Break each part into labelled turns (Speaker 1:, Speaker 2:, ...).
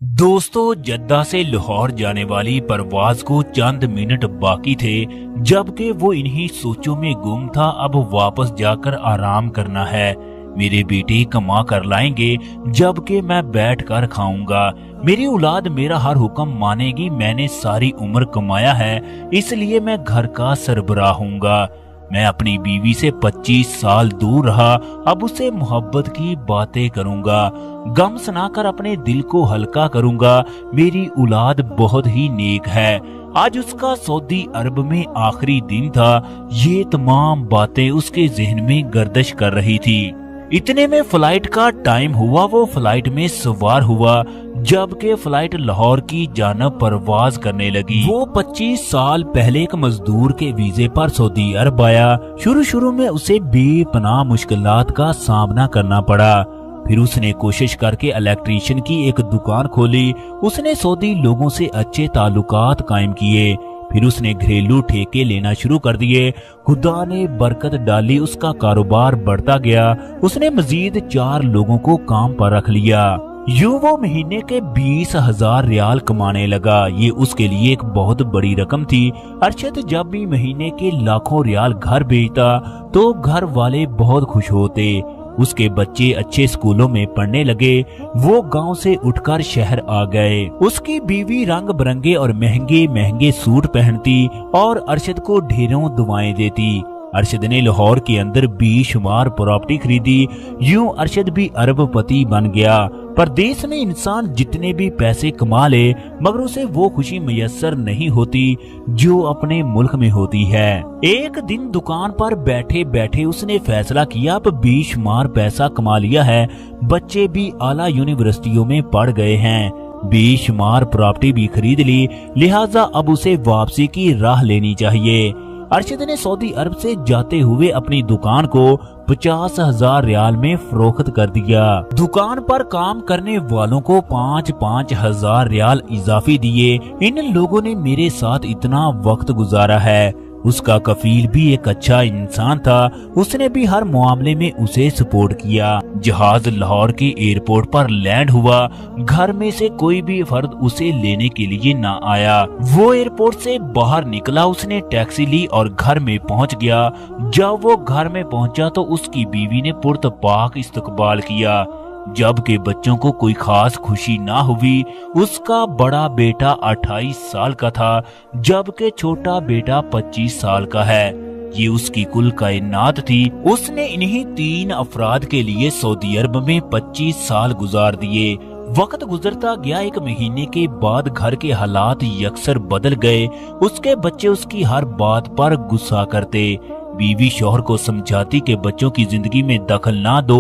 Speaker 1: दोस्तों, जद्दा से लाहौर जाने वाली परवाज को चंद मिनट बाकी थे जबकि वो इन्हीं सोचों में गुम था। अब वापस जाकर आराम करना है। मेरे बेटे कमा कर लाएंगे जबकि मैं बैठ कर खाऊंगा। मेरी औलाद मेरा हर हुक्म मानेगी। मैंने सारी उम्र कमाया है, इसलिए मैं घर का सरबराह हूंगा। मैं अपनी बीवी से 25 साल दूर रहा, अब उसे मोहब्बत की बातें करूंगा। गम सुनाकर अपने दिल को हल्का करूंगा। मेरी औलाद बहुत ही नेक है। आज उसका सऊदी अरब में आखिरी दिन था। ये तमाम बातें उसके जहन में गर्दिश कर रही थी। इतने में फ्लाइट का टाइम हुआ। वो फ्लाइट में सवार हुआ जबकि फ्लाइट लाहौर की जानब परवाज करने लगी। वो 25 साल पहले एक मजदूर के वीजे पर सऊदी अरब आया। शुरू में उसे बेपनाह मुश्किलात का सामना करना पड़ा। फिर उसने कोशिश करके इलेक्ट्रीशियन की एक दुकान खोली। उसने सऊदी लोगों से अच्छे ताल्लुकात कायम किए। फिर उसने घरेलू ठेके लेना शुरू कर दिए। खुदा ने बरकत डाली, उसका कारोबार बढ़ता गया। उसने मजीद 4 लोगों को काम पर रख लिया। यूं वो महीने के 20,000 रियाल कमाने लगा। ये उसके लिए एक बहुत बड़ी रकम थी। अरशद जब भी महीने के लाखों रियाल घर भेजता तो घर वाले बहुत खुश होते। उसके बच्चे अच्छे स्कूलों में पढ़ने लगे। वो गांव से उठकर शहर आ गए। उसकी बीवी रंग बिरंगे और महंगे महंगे सूट पहनती और अरशद को ढेरों दुआएं देती। अरशद ने लाहौर के अंदर बेशुमार प्रॉपर्टी खरीदी। यूं अरशद भी अरबपति बन गया। परदेश में इंसान जितने भी पैसे कमा ले मगर उसे वो खुशी मैसर नहीं होती जो अपने मुल्क में होती है। एक दिन दुकान पर बैठे बैठे उसने फैसला किया, अब बेशुमार पैसा कमा लिया है। बच्चे भी आला यूनिवर्सिटियों में पढ़ गए हैं। बेशुमार प्रॉपर्टी भी खरीद ली, लिहाजा अब उसे वापसी की राह लेनी चाहिए। अरशद ने सऊदी अरब से जाते हुए अपनी दुकान को 50,000 रियाल में फरोख्त कर दिया। दुकान पर काम करने वालों को 5-5 हजार रियाल इजाफी दिए। इन लोगों ने मेरे साथ इतना वक्त गुजारा है। उसका कफील भी एक अच्छा इंसान था। उसने भी हर मामले में उसे सपोर्ट किया। जहाज लाहौर के एयरपोर्ट पर लैंड हुआ। घर में से कोई भी फर्द उसे लेने के लिए ना आया। वो एयरपोर्ट से बाहर निकला, उसने टैक्सी ली और घर में पहुंच गया। जब वो घर में पहुंचा तो उसकी बीवी ने पुरतपाक इस्तकबाल किया। जबकि बच्चों को कोई खास खुशी ना हुई। उसका बड़ा बेटा 28 साल का था जबकि छोटा बेटा 25 साल का है। ये उसकी कुल कायनात थी। उसने इन्हीं 3 अफराद के लिए सऊदी अरब में 25 साल गुजार दिए। वक्त गुजरता गया। 1 महीने के बाद घर के हालात यकसर बदल गए। उसके बच्चे उसकी हर बात पर गुस्सा करते। बीवी शौहर को समझाती कि बच्चों की जिंदगी में दखल ना दो।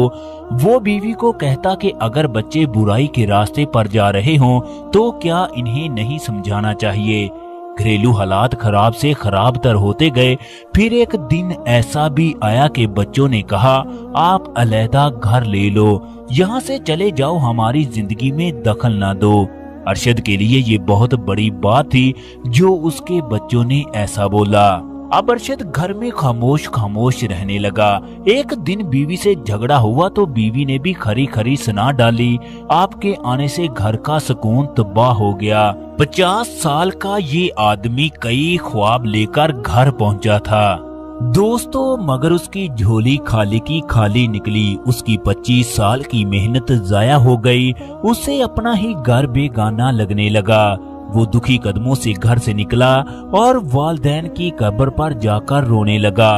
Speaker 1: वो बीवी को कहता कि अगर बच्चे बुराई के रास्ते पर जा रहे हों तो क्या इन्हें नहीं समझाना चाहिए। घरेलू हालात खराब से खराब तर होते गए। फिर एक दिन ऐसा भी आया कि बच्चों ने कहा, आप अलहदा घर ले लो, यहाँ से चले जाओ, हमारी जिंदगी में दखल ना दो। अरशद के लिए ये बहुत बड़ी बात थी जो उसके बच्चों ने ऐसा बोला। अब अरशद घर में खामोश खामोश रहने लगा। एक दिन बीवी से झगड़ा हुआ तो बीवी ने भी खरी खरी सुना डाली। आपके आने से घर का सुकून तबाह हो गया। 50 साल का ये आदमी कई ख्वाब लेकर घर पहुंचा था। दोस्तों, मगर उसकी झोली खाली की खाली निकली। उसकी 25 साल की मेहनत जाया हो गई। उसे अपना ही घर बेगाना लगने लगा। वो दुखी कदमों से घर से निकला और वालदैन की कब्र पर जाकर रोने लगा।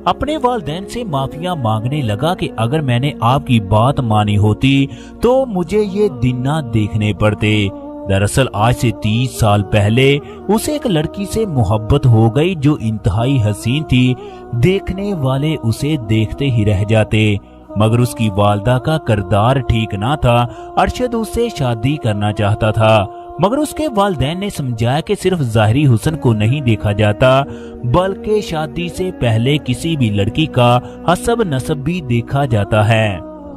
Speaker 1: अपने वालदैन से माफिया मांगने लगा कि अगर मैंने आपकी बात मानी होती तो मुझे ये दिन ना देखने पड़ते। दरअसल आज से 30 साल पहले उसे एक लड़की से मोहब्बत हो गई जो इंतहाई हसीन थी। देखने वाले उसे देखते ही रह जाते। मगर उसकी वालदा का किरदार ठीक ना था। अरशद उससे शादी करना चाहता था मगर उसके वालिदैन ने समझाया कि सिर्फ ज़ाहिरी हुस्न को नहीं देखा जाता बल्कि शादी से पहले किसी भी लड़की का हसब नसब भी देखा जाता है।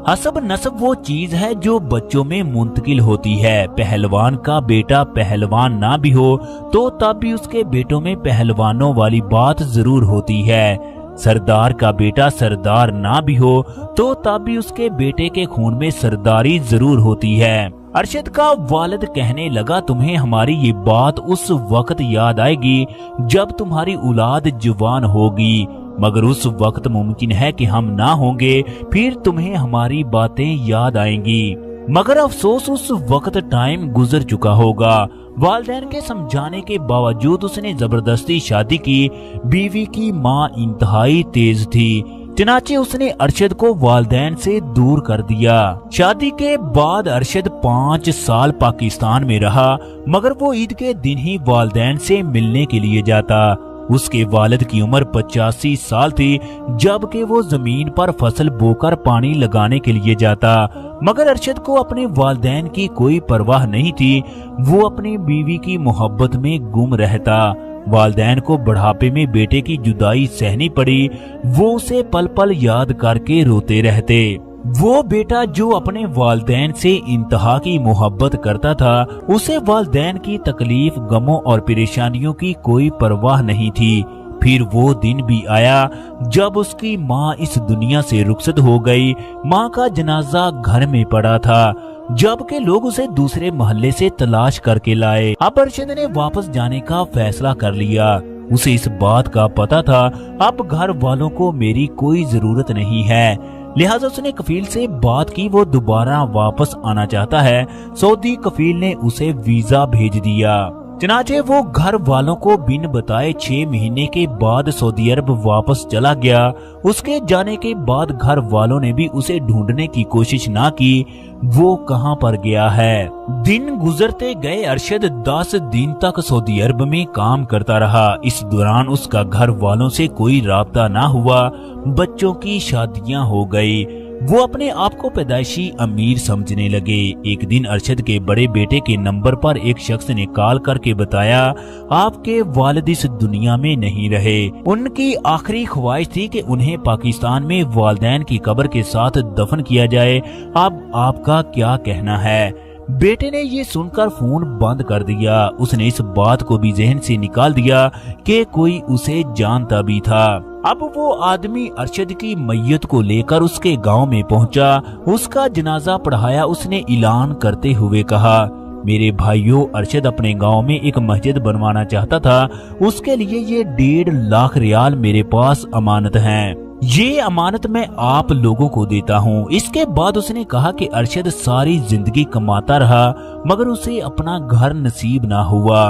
Speaker 1: हसब नसब वो चीज है जो बच्चों में मुंतकिल होती है। पहलवान का बेटा पहलवान ना भी हो तो तब भी उसके बेटों में पहलवानों वाली बात जरूर होती है। सरदार का बेटा सरदार ना भी हो तो तब भी उसके बेटे के खून में सरदारी जरूर होती है। अरशद का वालिद कहने लगा, तुम्हें हमारी ये बात उस वक्त याद आएगी जब तुम्हारी औलाद जवान होगी, मगर उस वक्त मुमकिन है कि हम ना होंगे, फिर तुम्हें हमारी बातें याद आएंगी। मगर अफसोस उस वक्त टाइम गुजर चुका होगा। वालिदैन के समझाने के बावजूद उसने जबरदस्ती शादी की। बीवी की माँ इंतहाई तेज थी, चनाचे उसने अरशद को वालिदैन से दूर कर दिया। शादी के बाद अरशद 5 साल पाकिस्तान में रहा, मगर वो ईद के दिन ही वालिदैन से मिलने के लिए जाता। उसके वालिद की उम्र 85 साल थी, जबकि वो जमीन पर फसल बोकर पानी लगाने के लिए जाता। मगर अरशद को अपने वालिदैन की कोई परवाह नहीं थी, वो अपनी बीवी की मोहब्बत में गुम रहता। वालिदैन को बुढ़ापे में बेटे की जुदाई सहनी पड़ी, वो उसे पल पल याद करके रोते रहते। वो बेटा जो अपने वालिदैन से इंतहा की मोहब्बत करता था, उसे वालिदैन की तकलीफ, गमों और परेशानियों की कोई परवाह नहीं थी। फिर वो दिन भी आया जब उसकी माँ इस दुनिया से रुखसत हो गई। माँ का जनाजा घर में पड़ा था, जबकि लोग उसे दूसरे मोहल्ले से तलाश करके लाए। अब अरशद ने वापस जाने का फैसला कर लिया। उसे इस बात का पता था अब घर वालों को मेरी कोई जरूरत नहीं है, लिहाजा उसने कफील से बात की, वो दोबारा वापस आना चाहता है। सऊदी कफील ने उसे वीजा भेज दिया। चनाचे वो घर वालों को बिन बताए 6 महीने के बाद सऊदी अरब वापस चला गया। उसके जाने के बाद घर वालों ने भी उसे ढूंढने की कोशिश ना की, वो कहां पर गया है। दिन गुजरते गए। अरशद 10 दिन तक सऊदी अरब में काम करता रहा। इस दौरान उसका घर वालों से कोई राब्ता ना हुआ। बच्चों की शादियां हो गई। वो अपने आप को पैदाइशी अमीर समझने लगे। एक दिन अरशद के बड़े बेटे के नंबर पर एक शख्स ने कॉल करके बताया, आपके वालिद इस दुनिया में नहीं रहे। उनकी आखिरी ख्वाहिश थी कि उन्हें पाकिस्तान में वालिदैन की कब्र के साथ दफन किया जाए। अब आपका क्या कहना है? बेटे ने ये सुनकर फोन बंद कर दिया। उसने इस बात को भी जहन से निकाल दिया कि कोई उसे जानता भी था। अब वो आदमी अरशद की मैयत को लेकर उसके गांव में पहुंचा। उसका जनाजा पढ़ाया। उसने ऐलान करते हुए कहा, मेरे भाइयों, अरशद अपने गांव में एक मस्जिद बनवाना चाहता था। उसके लिए ये 1.5 लाख रियाल मेरे पास अमानत हैं। ये अमानत मैं आप लोगों को देता हूँ। इसके बाद उसने कहा कि अरशद सारी जिंदगी कमाता रहा, मगर उसे अपना घर नसीब ना हुआ।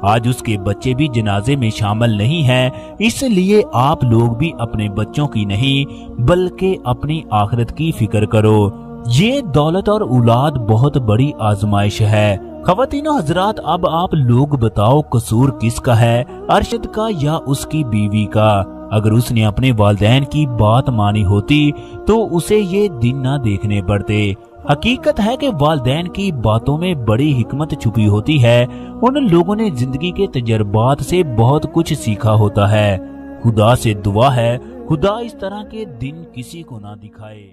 Speaker 1: आज उसके बच्चे भी जनाजे में शामिल नहीं हैं, इसलिए आप लोग भी अपने बच्चों की नहीं बल्कि अपनी आखिरत की फिक्र करो। ये दौलत और औलाद बहुत बड़ी आजमाइश है। ख़वातीनो हजरात, अब आप लोग बताओ कसूर किसका है, अरशद का या उसकी बीवी का? अगर उसने अपने वालिदैन की बात मानी होती तो उसे ये दिन ना देखने पड़ते। हकीकत है कि वालिदैन की बातों में बड़ी हिकमत छुपी होती है। उन लोगों ने जिंदगी के तजर्बात से बहुत कुछ सीखा होता है। खुदा से दुआ है खुदा इस तरह के दिन किसी को ना दिखाए।